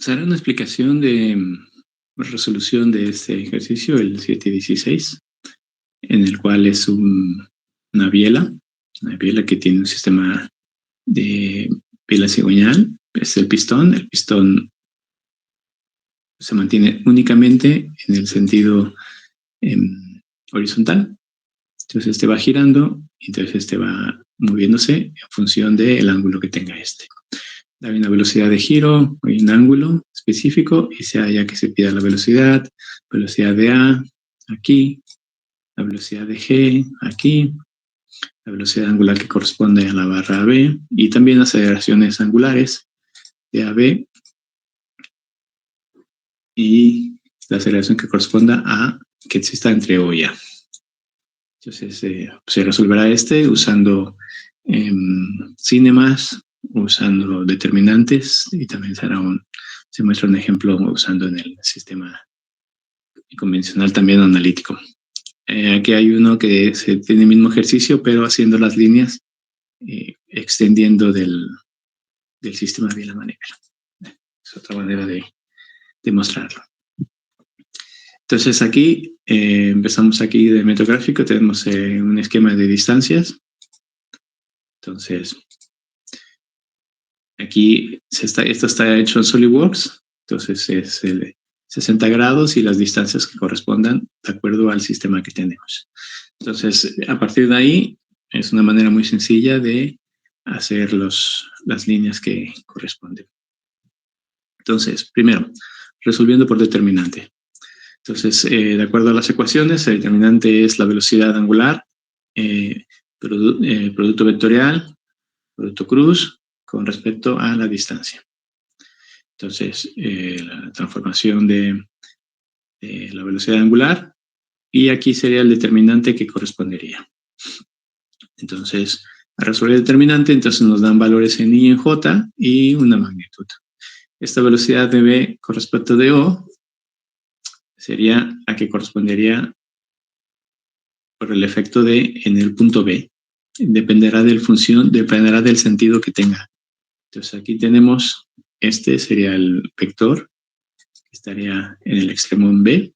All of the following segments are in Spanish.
Se hará una explicación de resolución de este ejercicio, el 716, en el cual es una biela que tiene un sistema de biela cigüeñal. Es el pistón. El pistón se mantiene únicamente en el sentido horizontal. Entonces este va girando, entonces este va moviéndose en función del ángulo que tenga este. Hay una velocidad de giro, hay un ángulo específico, y sea ya que se pida la velocidad de A aquí, la velocidad de G aquí, la velocidad angular que corresponde a la barra AB, y también aceleraciones angulares de AB y la aceleración que corresponda a que exista entre O y A. Entonces se resolverá usando cinemas, usando determinantes, y también se muestra un ejemplo usando en el sistema convencional también analítico. Aquí hay uno que se tiene el mismo ejercicio, pero haciendo las líneas, extendiendo del sistema de la manera. Es otra manera de mostrarlo. Entonces aquí empezamos aquí de método gráfico, tenemos un esquema de distancias. Entonces, aquí esto está hecho en SolidWorks, entonces es el 60 grados y las distancias que correspondan de acuerdo al sistema que tenemos. Entonces, a partir de ahí, es una manera muy sencilla de hacer las líneas que corresponden. Entonces, primero, resolviendo por determinante. Entonces, de acuerdo a las ecuaciones, el determinante es la velocidad angular, producto vectorial, producto cruz, con respecto a la distancia. Entonces, la transformación de la velocidad angular, y aquí sería el determinante que correspondería. Entonces, a resolver el determinante, entonces nos dan valores en I y en J y una magnitud. Esta velocidad de B con respecto de O sería a que correspondería por el efecto de en el punto B. Dependerá del sentido que tenga. Entonces aquí tenemos, este sería el vector, que estaría en el extremo en B,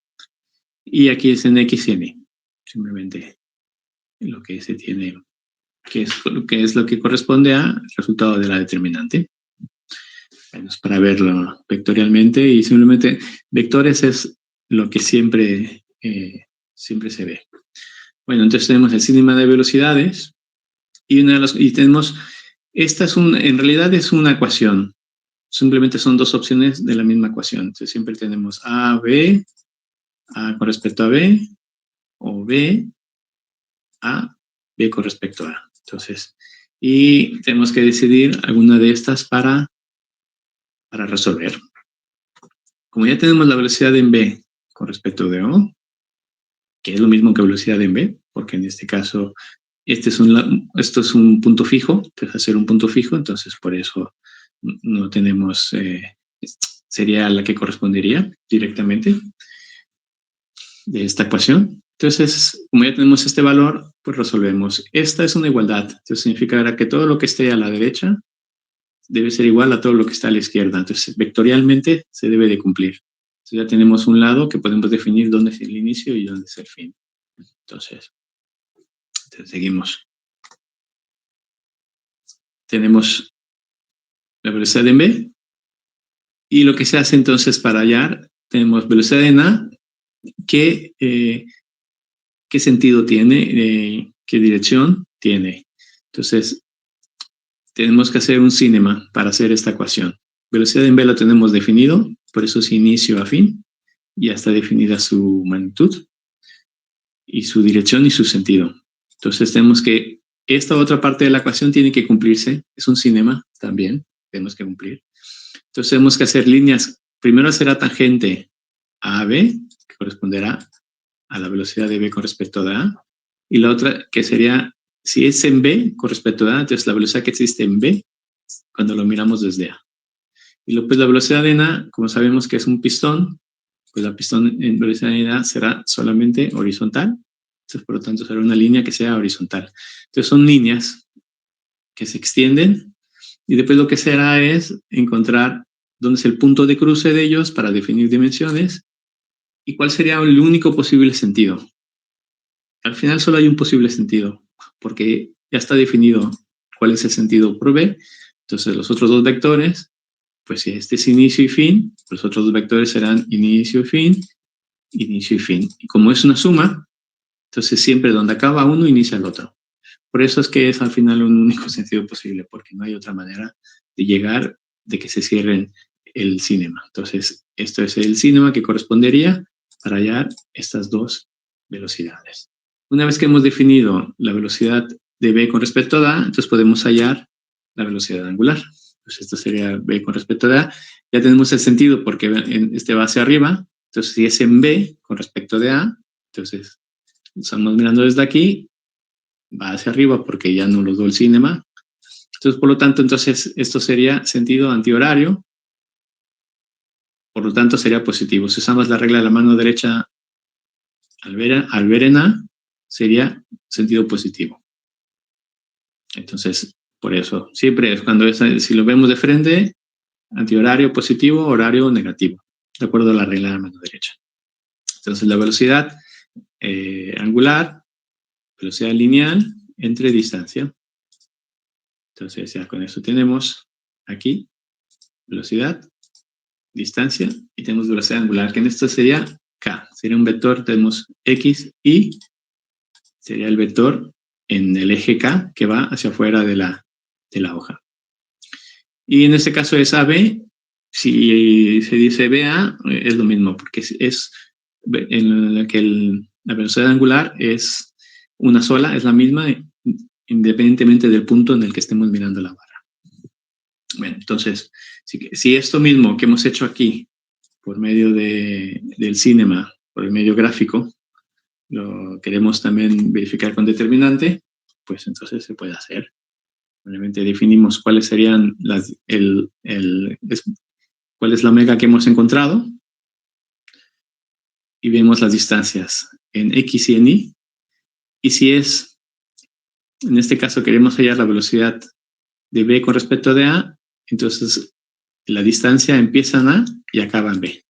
y aquí es en X y en Y. Simplemente lo que se tiene, que es lo que corresponde al resultado de la determinante. Bueno, es para verlo vectorialmente, y simplemente vectores es lo que siempre se ve. Bueno, entonces tenemos el cinema de velocidades, y tenemos, en realidad es una ecuación, simplemente son dos opciones de la misma ecuación. Entonces siempre tenemos A, B, A con respecto a B, o B, A, B con respecto a A. Entonces, y tenemos que decidir alguna de estas para resolver. Como ya tenemos la velocidad en B con respecto de O, que es lo mismo que velocidad en B, porque en este caso esto es un punto fijo, entonces hacer un punto fijo, entonces por eso no tenemos, sería la que correspondería directamente de esta ecuación. Entonces, como ya tenemos este valor, pues resolvemos. Esta es una igualdad, entonces significará que todo lo que esté a la derecha debe ser igual a todo lo que está a la izquierda. Entonces, vectorialmente se debe de cumplir. Entonces ya tenemos un lado que podemos definir dónde es el inicio y dónde es el fin. Entonces seguimos. Tenemos la velocidad en B, y lo que se hace entonces para hallar, tenemos velocidad en A, qué sentido tiene, qué dirección tiene. Entonces, tenemos que hacer un cinema para hacer esta ecuación. Velocidad en B la tenemos definido, por eso es inicio a fin, ya está definida su magnitud, y su dirección y su sentido. Entonces tenemos que, esta otra parte de la ecuación tiene que cumplirse, es un cinema también, tenemos que cumplir. Entonces tenemos que hacer líneas, primero hacer la tangente a B, que corresponderá a la velocidad de B con respecto a A, y la otra que sería, si es en B con respecto a A, entonces la velocidad que existe en B cuando lo miramos desde A. Y luego pues la velocidad en A, como sabemos que es un pistón, pues la pistón en velocidad en A será solamente horizontal, entonces por lo tanto será una línea que sea horizontal. Entonces son líneas que se extienden, y después lo que será es encontrar dónde es el punto de cruce de ellos para definir dimensiones y cuál sería el único posible sentido. Al final solo hay un posible sentido, porque ya está definido cuál es el sentido por B. Entonces los otros dos vectores, pues si este es inicio y fin, los otros dos vectores serán inicio y fin, inicio y fin. Y como es una suma, entonces siempre donde acaba uno inicia el otro. Por eso es que es al final un único sentido posible, porque no hay otra manera de llegar de que se cierren el cinema. Entonces, esto es el cinema que correspondería para hallar estas dos velocidades. Una vez que hemos definido la velocidad de B con respecto a A, entonces podemos hallar la velocidad angular. Pues esto sería B con respecto a A. Ya tenemos el sentido porque este va hacia arriba. Entonces, si es en B con respecto de A, entonces estamos mirando desde aquí, va hacia arriba porque ya no nos dio el cinema. Entonces, por lo tanto, entonces esto sería sentido antihorario. Por lo tanto, sería positivo. Si usamos la regla de la mano derecha al ver en A, sería sentido positivo. Entonces, por eso, siempre es cuando si lo vemos de frente, antihorario positivo, horario negativo, de acuerdo a la regla de la mano derecha. Entonces, la velocidad angular, velocidad lineal entre distancia. Entonces, ya con eso tenemos aquí velocidad, distancia, y tenemos velocidad angular, que en esto sería K. Sería un vector, tenemos X, Y, sería el vector en el eje K que va hacia afuera de la hoja. Y en este caso es AB, si se dice BA, es lo mismo, porque es en la que la velocidad angular es una sola, es la misma, independientemente del punto en el que estemos mirando la barra. Bueno, entonces, si esto mismo que hemos hecho aquí, por medio del cinema, por el medio gráfico, lo queremos también verificar con determinante, pues entonces se puede hacer. Obviamente definimos cuáles serían cuál es la omega que hemos encontrado y vemos las distancias en X y en Y. Y si es, en este caso queremos hallar la velocidad de B con respecto de A, entonces la distancia empieza en A y acaba en B.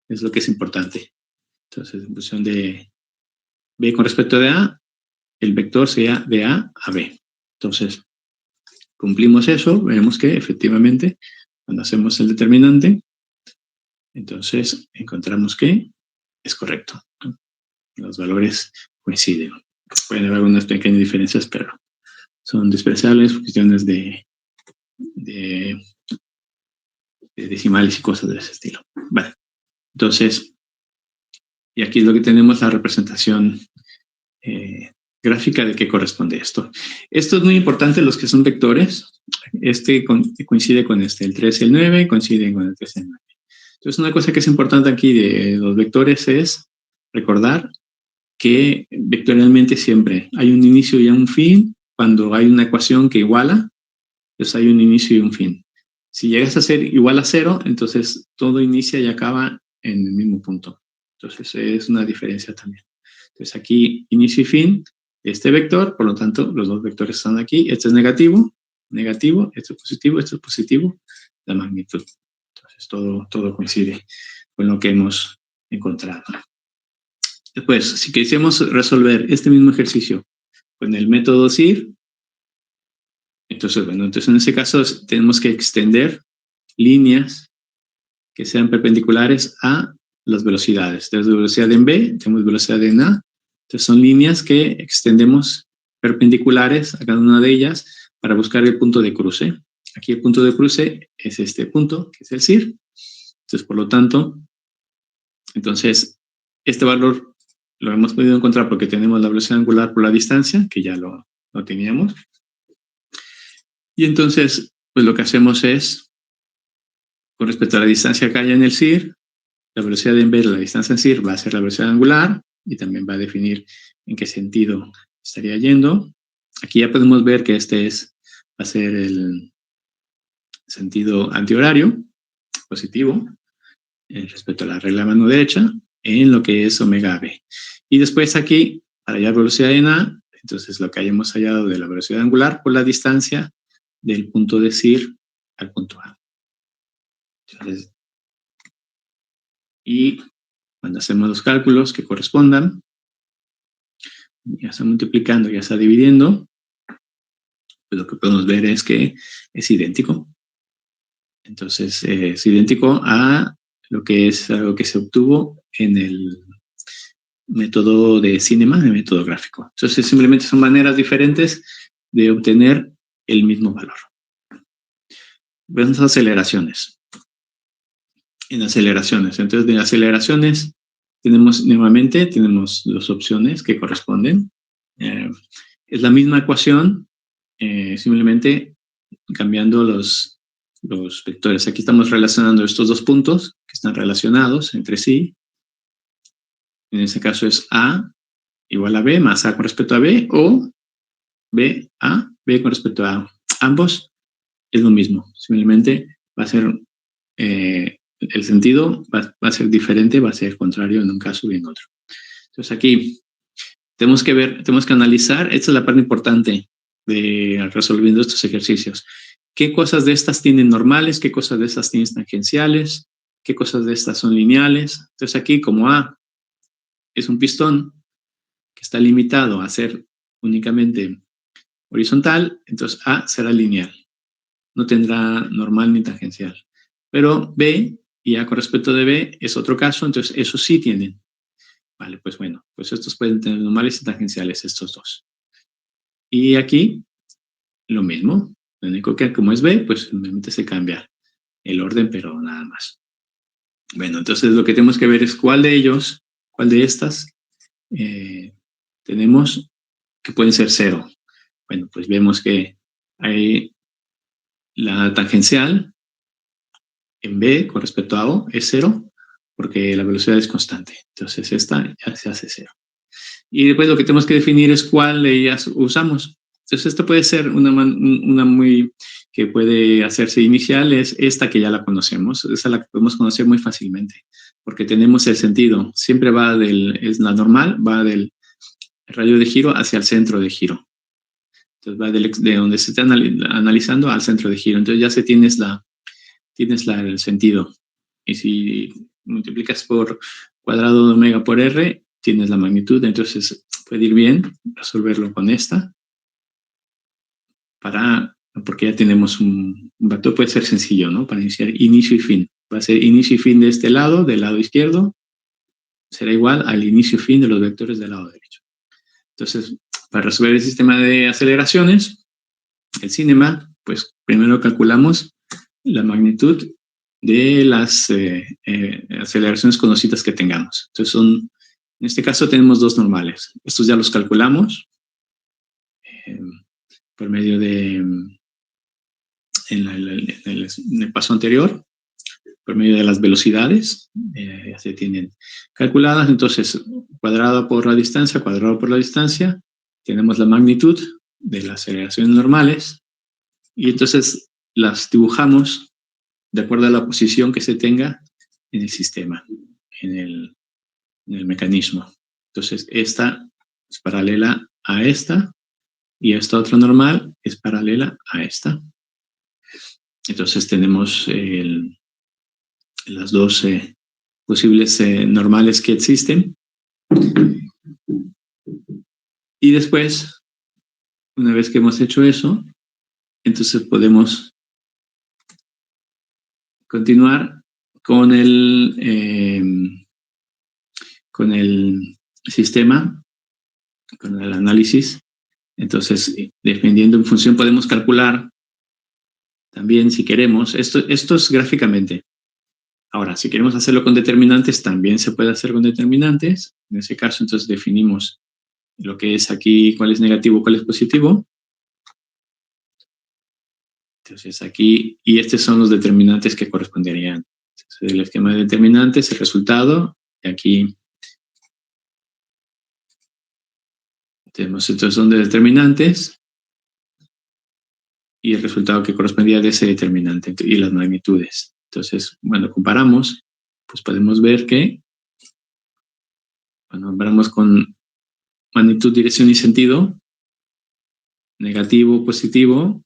Es lo que es importante. Entonces, en función de B con respecto de A, el vector sea de A a B. Entonces, cumplimos eso, vemos que efectivamente, cuando hacemos el determinante, entonces encontramos que es correcto. Los valores coinciden. Pueden haber algunas pequeñas diferencias, pero son despreciables, cuestiones de decimales y cosas de ese estilo. Vale. Entonces, y aquí es lo que tenemos, la representación gráfica de qué corresponde esto. Esto es muy importante, los que son vectores. Este coincide con este, el 3 y el 9 coinciden con el 3 y el 9. Entonces, una cosa que es importante aquí de los vectores es recordar que vectorialmente siempre hay un inicio y un fin. Cuando hay una ecuación que iguala, pues hay un inicio y un fin. Si llegas a ser igual a 0, entonces todo inicia y acaba en el mismo punto. Entonces es una diferencia también. Entonces aquí inicio y fin de este vector, por lo tanto los dos vectores están aquí. Este es negativo, negativo, este es positivo, la magnitud. Entonces todo coincide con lo que hemos encontrado. Después, si quisiéramos resolver este mismo ejercicio con el método SIR, entonces, bueno, entonces en ese caso tenemos que extender líneas que sean perpendiculares a las velocidades. Tenemos velocidad en B, tenemos velocidad en A. Entonces son líneas que extendemos perpendiculares a cada una de ellas para buscar el punto de cruce. Aquí el punto de cruce es este punto, que es el SIR. Entonces, por lo tanto, entonces, este valor lo hemos podido encontrar porque tenemos la velocidad angular por la distancia, que ya lo teníamos. Y entonces, pues lo que hacemos es, con respecto a la distancia que haya en el SIR, la velocidad en B de la distancia en SIR va a ser la velocidad angular y también va a definir en qué sentido estaría yendo. Aquí ya podemos ver que va a ser el sentido antihorario, positivo, respecto a la regla de mano derecha, en lo que es omega B. Y después aquí, para hallar velocidad en A, entonces lo que hayamos hallado de la velocidad angular por la distancia del punto de SIR al punto A. Y cuando hacemos los cálculos que correspondan, ya está multiplicando, ya está dividiendo, pues lo que podemos ver es que es idéntico. Entonces, es idéntico a lo que es algo que se obtuvo en el método de Cinema, el método gráfico. Entonces, simplemente son maneras diferentes de obtener el mismo valor. Vemos aceleraciones. En aceleraciones. Entonces, de aceleraciones nuevamente tenemos dos opciones que corresponden. Es la misma ecuación, simplemente cambiando los vectores. Aquí estamos relacionando estos dos puntos que están relacionados entre sí. En este caso es A igual a B más A con respecto a B, o B a B con respecto a A. Ambos es lo mismo. Simplemente va a ser el sentido va a ser diferente, va a ser contrario en un caso y en otro. Entonces aquí tenemos que analizar, esta es la parte importante de resolviendo estos ejercicios. ¿Qué cosas de estas tienen normales? ¿Qué cosas de estas tienen tangenciales? ¿Qué cosas de estas son lineales? Entonces aquí, como A es un pistón que está limitado a ser únicamente horizontal, entonces A será lineal. No tendrá normal ni tangencial. Pero B, y A con respecto de B, es otro caso, entonces esos sí tienen. Vale, pues bueno, pues estos pueden tener normales y tangenciales, estos dos. Y aquí, lo mismo. Lo único que como es B, pues simplemente se cambia el orden, pero nada más. Bueno, entonces lo que tenemos que ver es cuál de ellos, cuál de estas tenemos que pueden ser cero. Bueno, pues vemos que hay la tangencial en B con respecto a O es cero, porque la velocidad es constante. Entonces esta ya se hace cero. Y después lo que tenemos que definir es cuál de ellas usamos. Entonces esto puede ser una muy que puede hacerse inicial, es esta que ya la conocemos, esa la que podemos conocer muy fácilmente, porque tenemos el sentido, siempre es la normal, va del radio de giro hacia el centro de giro. Entonces va de donde se está analizando al centro de giro. Entonces ya tienes el sentido. Y si multiplicas por cuadrado de omega por R, tienes la magnitud. Entonces puede ir bien resolverlo con esta. Porque ya tenemos un vector, puede ser sencillo, ¿no? Para iniciar inicio y fin. Va a ser inicio y fin de este lado, del lado izquierdo, será igual al inicio y fin de los vectores del lado derecho. Entonces, para resolver el sistema de aceleraciones, el Cinema, pues primero calculamos la magnitud de las aceleraciones conocidas que tengamos. Entonces, en este caso tenemos dos normales. Estos ya los calculamos por medio de, en el paso anterior, por medio de las velocidades, ya se tienen calculadas. Entonces, cuadrado por la distancia, tenemos la magnitud de las aceleraciones normales, y entonces las dibujamos de acuerdo a la posición que se tenga en el sistema, en el mecanismo. Entonces, esta es paralela a esta, y esta otra normal es paralela a esta. Entonces, tenemos las dos posibles normales que existen. Y después, una vez que hemos hecho eso, entonces podemos continuar con el sistema, con el análisis. Entonces, dependiendo en función, podemos calcular también, si queremos, esto es gráficamente. Ahora, si queremos hacerlo con determinantes, también se puede hacer con determinantes. En ese caso, entonces definimos lo que es aquí, cuál es negativo, cuál es positivo. Entonces aquí, y estos son los determinantes que corresponderían. Entonces, el esquema de determinantes, el resultado, y aquí tenemos estos son de determinantes, y el resultado que correspondía de ese determinante, y las magnitudes. Entonces, cuando comparamos, pues podemos ver que cuando comparamos con magnitud, dirección y sentido, negativo, positivo,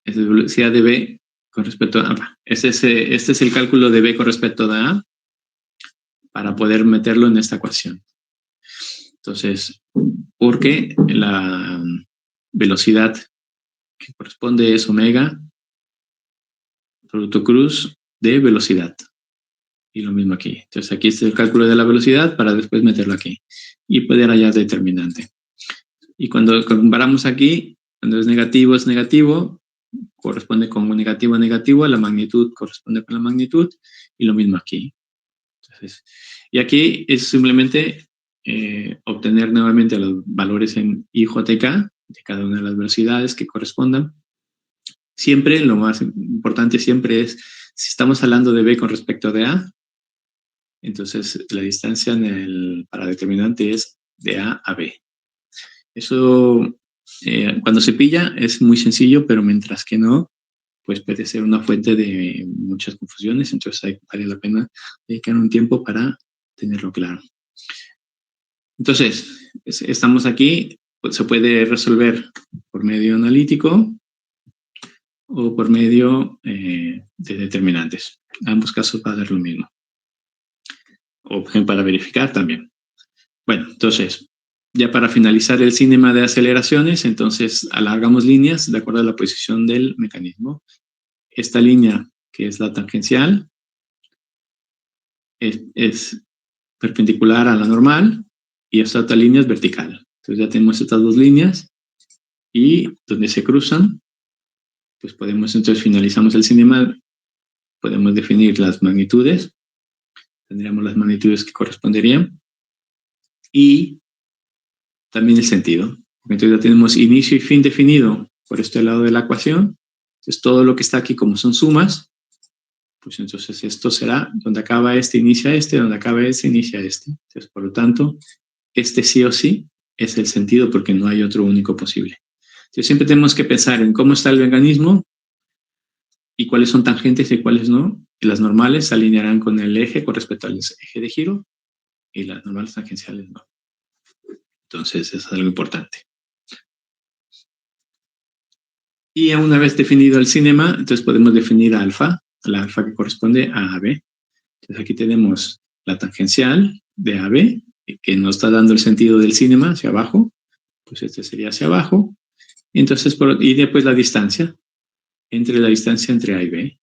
es de velocidad de B con respecto a... Este es el cálculo de B con respecto a A para poder meterlo en esta ecuación. Entonces, porque la velocidad que corresponde es omega producto cruz de velocidad. Y lo mismo aquí. Entonces, aquí está el cálculo de la velocidad para después meterlo aquí. Y poder hallar determinante. Y cuando comparamos aquí, cuando es negativo, corresponde con un negativo a negativo, la magnitud corresponde con la magnitud, y lo mismo aquí. Entonces, y aquí es simplemente obtener nuevamente los valores en IJK de cada una de las velocidades que correspondan. Siempre, lo más importante siempre es, si estamos hablando de B con respecto de A, entonces la distancia para determinante es de A a B. Eso, cuando se pilla, es muy sencillo, pero mientras que no, pues puede ser una fuente de muchas confusiones, entonces vale la pena dedicar un tiempo para tenerlo claro. Entonces, estamos aquí, pues se puede resolver por medio analítico o por medio de determinantes. En ambos casos va a dar lo mismo. O para verificar también. Bueno, entonces, ya para finalizar el cinema de aceleraciones, entonces alargamos líneas de acuerdo a la posición del mecanismo. Esta línea, que es la tangencial, es perpendicular a la normal y esta otra línea es vertical. Entonces ya tenemos estas dos líneas y donde se cruzan, pues podemos, entonces finalizamos el cinema, podemos definir las magnitudes, tendríamos las magnitudes que corresponderían y también el sentido. Entonces ya tenemos inicio y fin definido por este lado de la ecuación. Entonces todo lo que está aquí como son sumas, pues entonces esto será donde acaba este, inicia este, donde acaba este, inicia este. Entonces, por lo tanto, este sí o sí es el sentido porque no hay otro único posible. Entonces siempre tenemos que pensar en cómo está el mecanismo y cuáles son tangentes y cuáles no. Y las normales se alinearán con el eje con respecto al eje de giro y las normales tangenciales no. Entonces eso es algo importante. Y una vez definido el cinema, entonces podemos definir alfa, la alfa que corresponde a AB. Entonces aquí tenemos la tangencial de AB, que nos está dando el sentido del cinema hacia abajo, pues este sería hacia abajo. Entonces, y después la distancia entre A y B.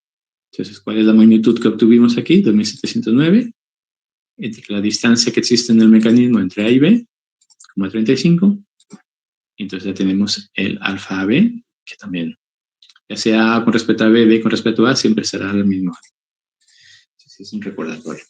Entonces, ¿cuál es la magnitud que obtuvimos aquí? 2709. Entre la distancia que existe en el mecanismo entre A y B, como 35. Entonces ya tenemos el alfa AB, que también, ya sea A con respecto a B, B con respecto a A, siempre será el mismo. Entonces es un recordatorio.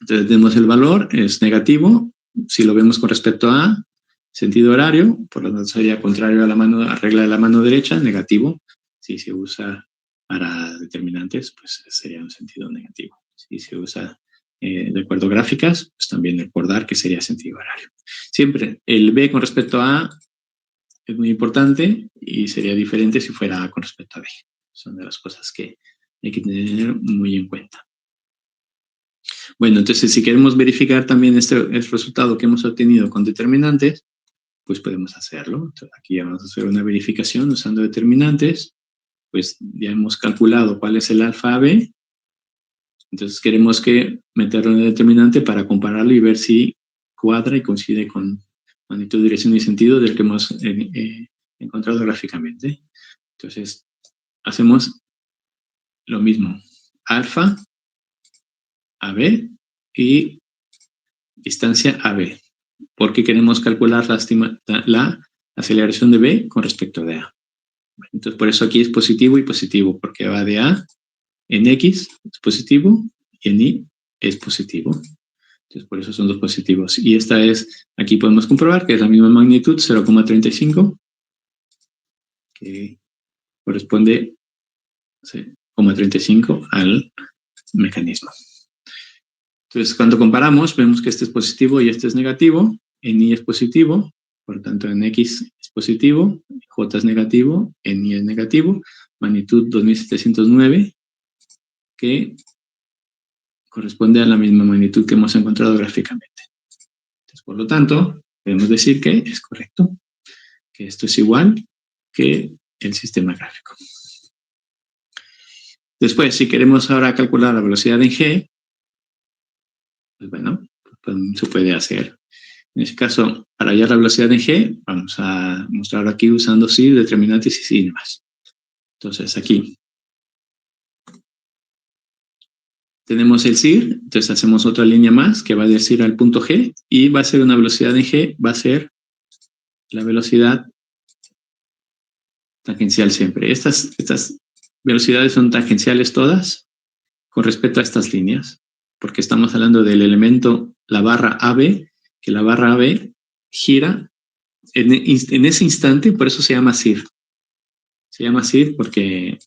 Entonces tenemos el valor, es negativo. Si lo vemos con respecto a A, sentido horario, por lo tanto sería contrario a la regla de la mano derecha, negativo. Si se usa para determinantes, pues sería un sentido negativo. Si se usa de acuerdo a gráficas, pues también recordar que sería sentido horario. Siempre el B con respecto a A es muy importante y sería diferente si fuera A con respecto a B. Son de las cosas que hay que tener muy en cuenta. Bueno, entonces si queremos verificar también el resultado que hemos obtenido con determinantes, pues podemos hacerlo. Entonces, aquí vamos a hacer una verificación usando determinantes. Pues ya hemos calculado cuál es el alfa AB. Entonces queremos meterlo en el determinante para compararlo y ver si cuadra y coincide con magnitud, dirección y sentido del que hemos encontrado gráficamente. Entonces hacemos lo mismo. Alfa AB y distancia AB, porque queremos calcular la aceleración de B con respecto de A. Entonces, por eso aquí es positivo y positivo, porque va de A en X es positivo y en Y es positivo. Entonces, por eso son dos positivos. Y esta es, aquí podemos comprobar que es la misma magnitud, 0,35, que corresponde 0,35 al mecanismo. Entonces, cuando comparamos, vemos que este es positivo y este es negativo. En Y es positivo, por lo tanto, en X es positivo, J es negativo, en Y es negativo, magnitud 2709, que corresponde a la misma magnitud que hemos encontrado gráficamente. Entonces, por lo tanto, podemos decir que es correcto, que esto es igual que el sistema gráfico. Después, si queremos ahora calcular la velocidad en G, pues bueno, pues se puede hacer. En este caso, para hallar la velocidad en G, vamos a mostrar aquí usando CIR, determinantes y cinemas. Entonces, aquí tenemos el CIR, entonces hacemos otra línea más que va a decir al punto G y va a ser una velocidad en G, va a ser la velocidad tangencial siempre. Estas velocidades son tangenciales todas con respecto a estas líneas, porque estamos hablando del elemento, la barra AB, que la barra AB gira en ese instante, por eso se llama CIR. Se llama CIR porque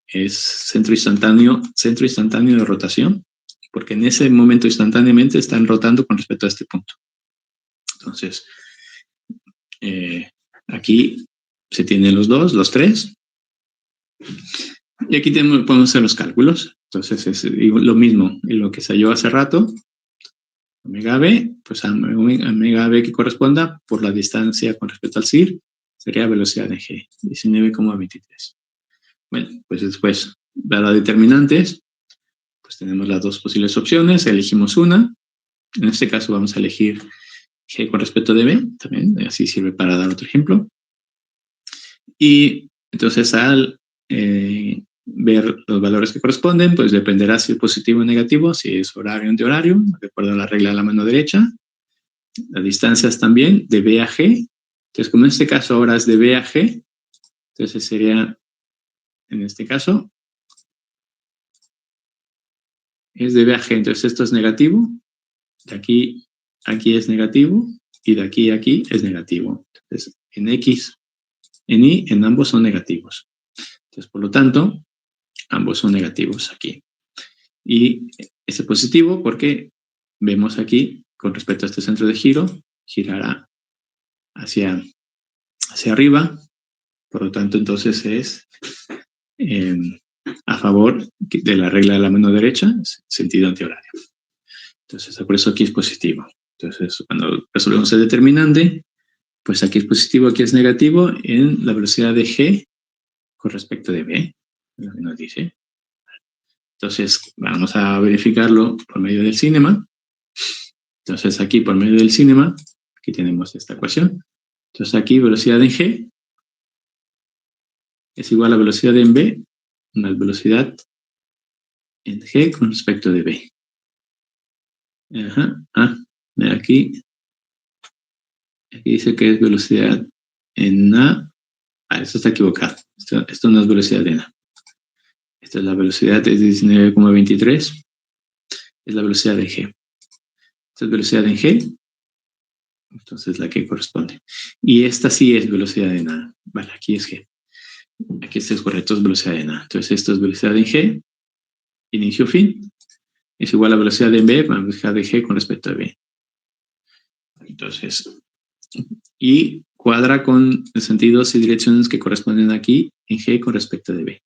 es centro instantáneo de rotación, porque en ese momento instantáneamente están rotando con respecto a este punto. Entonces, aquí se tienen los tres, y aquí podemos hacer los cálculos. Entonces, es lo mismo, lo que se halló hace rato, omega B, pues a omega B que corresponda por la distancia con respecto al CIR, sería velocidad de G, 19,23. Bueno, pues después, dadas determinantes, pues tenemos las dos posibles opciones, elegimos una. En este caso vamos a elegir G con respecto de B, también, así sirve para dar otro ejemplo. Y entonces al ver los valores que corresponden, pues dependerá si es positivo o negativo, si es horario o antihorario, de acuerdo a la regla de la mano derecha. Las distancias también, de B a G. Entonces, como en este caso ahora es de B a G, entonces sería, en este caso, es de B a G. Entonces esto es negativo, de aquí a aquí es negativo, y de aquí a aquí es negativo. Entonces, en X, en Y, en ambos son negativos. Entonces, por lo tanto, ambos son negativos aquí. Y este es positivo porque vemos aquí, con respecto a este centro de giro, girará hacia arriba. Por lo tanto, entonces es a favor de la regla de la mano derecha, sentido antihorario. Entonces, por eso aquí es positivo. Entonces, cuando resolvemos el determinante, pues aquí es positivo, aquí es negativo en la velocidad de G con respecto de B, lo que nos dice. Entonces, vamos a verificarlo por medio del cinema. Entonces, aquí por medio del cinema, aquí tenemos esta ecuación. Entonces, aquí velocidad en G es igual a velocidad en B, más velocidad en G con respecto de B. Ajá. Aquí dice que es velocidad en A. Esto está equivocado. Esto no es velocidad en A. Esta es la velocidad, es 19,23. Es la velocidad de G. Esta es velocidad en G. Entonces la que corresponde. Y esta sí es velocidad en A. Vale, aquí es G. Aquí este es correcto, es velocidad en A. Entonces esto es velocidad en G. Inicio-fin. Es igual a velocidad en B más velocidad de G con respecto a B. Entonces, y cuadra con los sentidos y direcciones que corresponden aquí en G con respecto de B.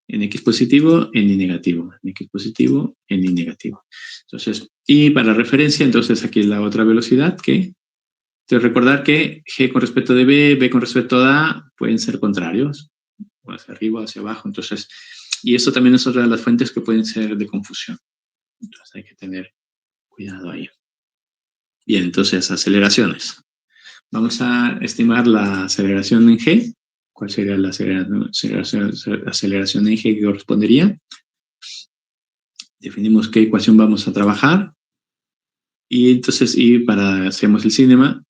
En X positivo, en Y negativo. En X positivo, en Y negativo. Entonces, y para referencia, entonces aquí es la otra velocidad que, entonces recordar que G con respecto de B, B con respecto a A, pueden ser contrarios, o hacia arriba o hacia abajo. Entonces, y esto también es otra de las fuentes que pueden ser de confusión. Entonces hay que tener cuidado ahí. Bien, entonces, aceleraciones. Vamos a estimar la aceleración en G. ¿Cuál sería la aceleración en G que correspondería? Definimos qué ecuación vamos a trabajar. Y entonces, hacemos el cinema,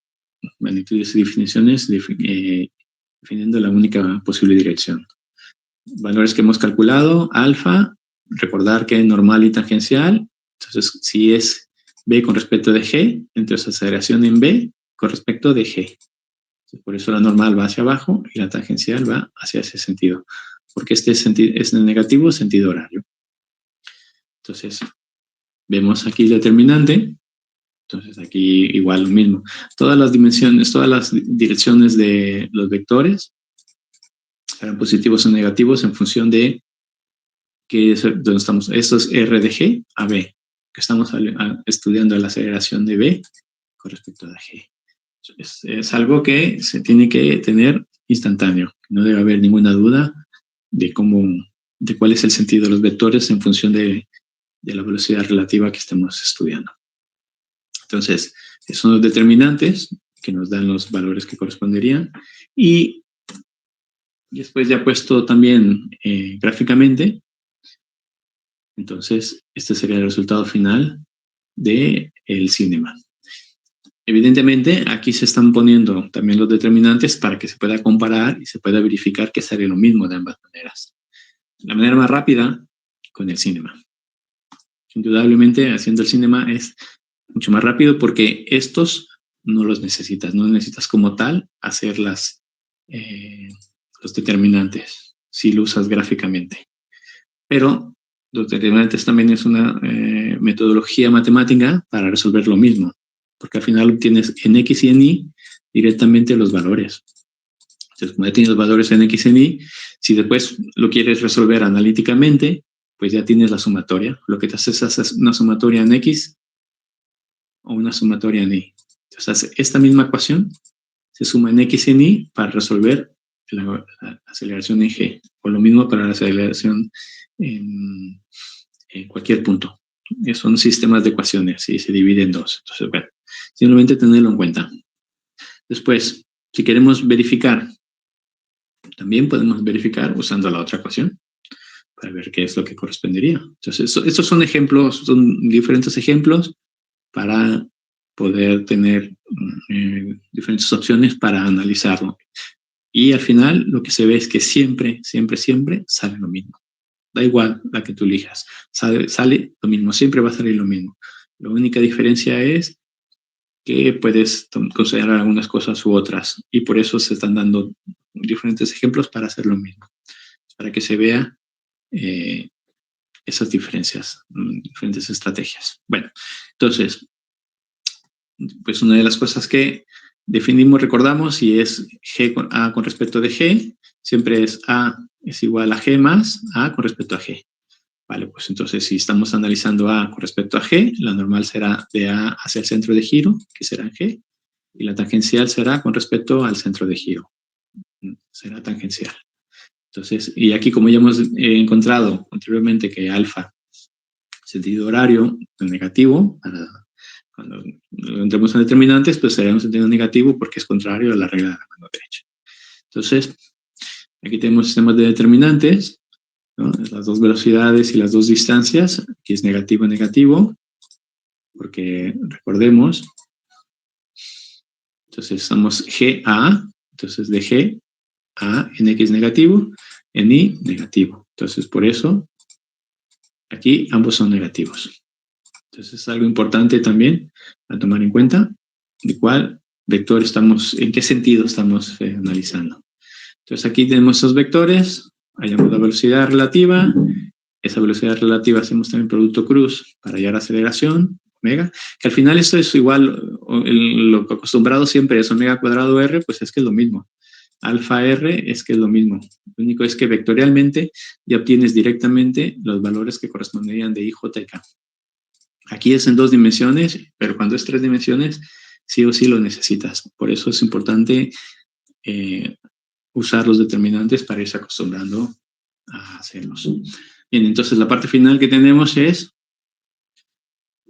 magnitudes y definiciones, definiendo la única posible dirección. Valores que hemos calculado, alfa, recordar que es normal y tangencial. Entonces, si es B con respecto de G, entonces aceleración en B con respecto de G. Por eso la normal va hacia abajo y la tangencial va hacia ese sentido, porque este es en negativo, sentido horario. Entonces, vemos aquí el determinante. Entonces, aquí igual lo mismo. Todas las dimensiones, todas las direcciones de los vectores serán positivos o negativos en función de dónde estamos. Esto es R de G a B, que estamos estudiando la aceleración de B con respecto a G. Es algo que se tiene que tener instantáneo. No debe haber ninguna duda de cómo de cuál es el sentido de los vectores en función de la velocidad relativa que estemos estudiando. Entonces, esos son los determinantes que nos dan los valores que corresponderían. Y después ya puesto también gráficamente, entonces este sería el resultado final del cinema. Evidentemente, aquí se están poniendo también los determinantes para que se pueda comparar y se pueda verificar que sale lo mismo de ambas maneras. La manera más rápida, con el cinema. Indudablemente, haciendo el cinema es mucho más rápido porque estos no los necesitas. No necesitas como tal hacer los determinantes si lo usas gráficamente. Pero los determinantes también es una metodología matemática para resolver lo mismo, porque al final obtienes en X y en Y directamente los valores. Entonces, como ya tienes los valores en X y en Y, si después lo quieres resolver analíticamente, pues ya tienes la sumatoria. Lo que te haces es una sumatoria en X o una sumatoria en Y. Entonces, esta misma ecuación se suma en X y en Y para resolver la aceleración en G, o lo mismo para la aceleración en cualquier punto. Son sistemas de ecuaciones y se divide en dos. Entonces, bueno, simplemente tenerlo en cuenta. Después, si queremos verificar, también podemos verificar usando la otra ecuación para ver qué es lo que correspondería. Entonces, estos son ejemplos, son diferentes ejemplos para poder tener diferentes opciones para analizarlo. Y al final, lo que se ve es que siempre, siempre, siempre sale lo mismo. Da igual la que tú elijas, sale lo mismo, siempre va a salir lo mismo. La única diferencia es que puedes considerar algunas cosas u otras, y por eso se están dando diferentes ejemplos para hacer lo mismo, para que se vea esas diferencias, diferentes estrategias. Bueno, entonces, pues una de las cosas que definimos, recordamos, y es G con A con respecto de G, siempre es A es igual a G más A con respecto a G. Vale, pues entonces si estamos analizando A con respecto a G, la normal será de A hacia el centro de giro, que será en G, y la tangencial será con respecto al centro de giro, será tangencial. Entonces, y aquí como ya hemos encontrado anteriormente que alfa, sentido horario negativo, cuando entremos en determinantes, pues será un sentido negativo porque es contrario a la regla de la mano derecha. Entonces, aquí tenemos sistemas de determinantes, ¿no? Las dos velocidades y las dos distancias. Aquí es negativo, negativo, porque recordemos, entonces estamos GA, entonces de G a en X negativo, en Y negativo. Entonces, por eso, aquí ambos son negativos. Entonces, es algo importante también a tomar en cuenta de cuál vector estamos, en qué sentido estamos analizando. Entonces, aquí tenemos esos vectores, hallamos la velocidad relativa, esa velocidad relativa hacemos también producto cruz para hallar aceleración, omega, que al final esto es igual, lo acostumbrado siempre es omega cuadrado r, pues es que es lo mismo. Alfa r es que es lo mismo. Lo único es que vectorialmente ya obtienes directamente los valores que corresponderían de I, J y K. Aquí es en 2 dimensiones, pero cuando es 3 dimensiones, sí o sí lo necesitas. Por eso es importante usar los determinantes para irse acostumbrando a hacerlos. Bien, entonces la parte final que tenemos es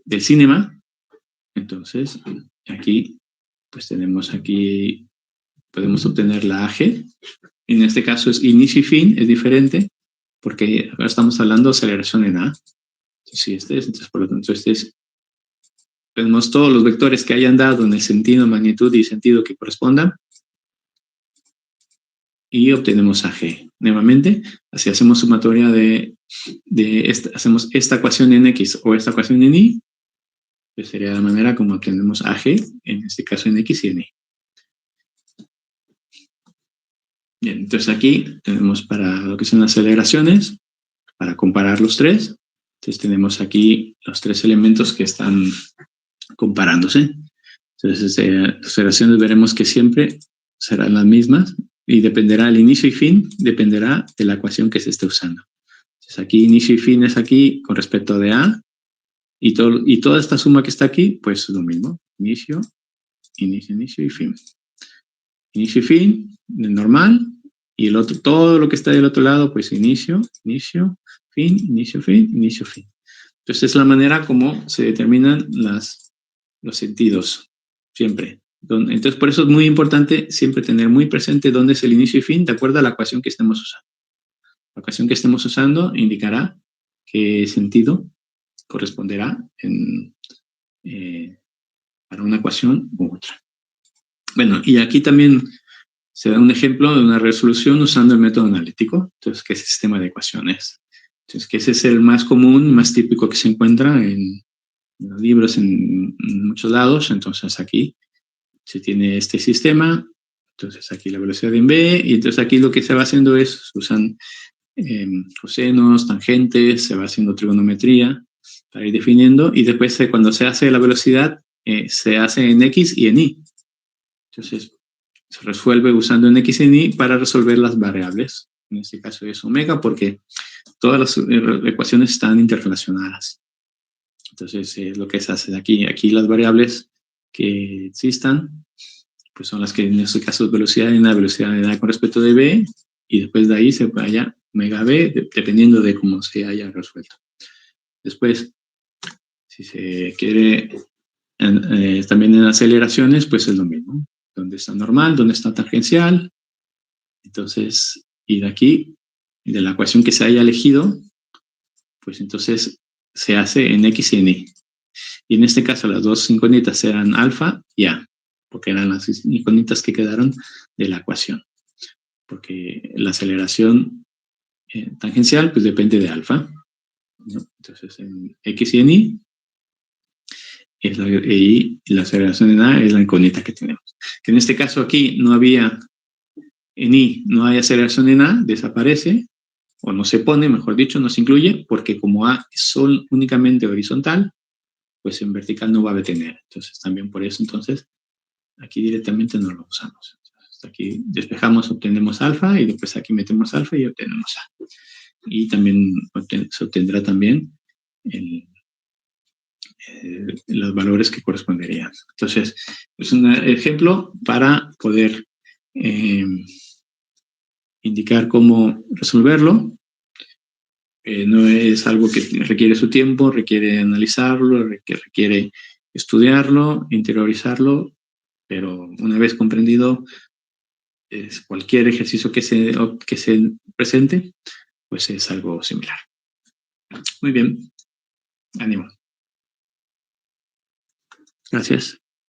del cinema. Entonces, aquí, pues tenemos aquí, podemos obtener la AG. En este caso es inicio y fin, es diferente, porque ahora estamos hablando de aceleración en A. Entonces, sí, entonces, por lo tanto, tenemos todos los vectores que hayan dado en el sentido, magnitud y sentido que correspondan. Y obtenemos AG. Nuevamente, así hacemos sumatoria hacemos esta ecuación en X o esta ecuación en Y, pues sería la manera como obtenemos AG, en este caso en X y en Y. Bien, entonces aquí tenemos para lo que son las aceleraciones, para comparar los tres. Entonces tenemos aquí los 3 elementos que están comparándose. Entonces, las aceleraciones veremos que siempre serán las mismas y dependerá el inicio y fin, dependerá de la ecuación que se esté usando. Entonces, aquí inicio y fin es aquí con respecto de A, y toda esta suma que está aquí, pues lo mismo. Inicio, inicio, inicio y fin. Inicio y fin, normal, y el otro, todo lo que está del otro lado, pues inicio, inicio, fin, inicio, fin, inicio, fin. Entonces es la manera como se determinan los sentidos, siempre. Entonces por eso es muy importante siempre tener muy presente dónde es el inicio y fin, de acuerdo a la ecuación que estemos usando. La ecuación que estemos usando indicará qué sentido corresponderá para una ecuación u otra. Bueno, y aquí también se da un ejemplo de una resolución usando el método analítico, entonces, que es el sistema de ecuaciones. Entonces, que ese es el más común, más típico que se encuentra en los libros en muchos lados. Entonces, aquí se tiene este sistema, entonces aquí la velocidad en v, y entonces aquí lo que se va haciendo es, se usan cosenos, tangentes, se va haciendo trigonometría para ir definiendo, y después cuando se hace la velocidad, se hace en x y en y. Entonces, se resuelve usando en x y en y para resolver las variables. En este caso es omega, porque todas las ecuaciones están interrelacionadas. Entonces, lo que se hace aquí, las variables que existan, pues son las que en este caso es velocidad en A con respecto de b, y después de ahí se vaya omega b, dependiendo de cómo se haya resuelto. Después, si se quiere también en aceleraciones, pues es lo mismo. ¿Dónde está normal? ¿Dónde está tangencial? Entonces, y de aquí, de la ecuación que se haya elegido, pues entonces se hace en x y en y. Y en este caso las dos incógnitas eran alfa y a, porque eran las incógnitas que quedaron de la ecuación. Porque la aceleración tangencial pues depende de alfa, ¿no? Entonces en x y en y, y la aceleración en a es la incógnita que tenemos. Que en este caso aquí no había en y, no hay aceleración en a, desaparece, o no se pone, mejor dicho, no se incluye, porque como a es únicamente horizontal, pues en vertical no va a detener. Entonces también por eso, entonces, aquí directamente no lo usamos. Entonces, aquí despejamos, obtenemos alfa, y después aquí metemos alfa y obtenemos a. Y también se obtendrá también los valores que corresponderían. Entonces, es un ejemplo para poder indicar cómo resolverlo. No es algo que requiere su tiempo, requiere analizarlo, requiere estudiarlo, interiorizarlo, pero una vez comprendido, cualquier ejercicio que se presente, pues es algo similar. Muy bien, ánimo. Gracias.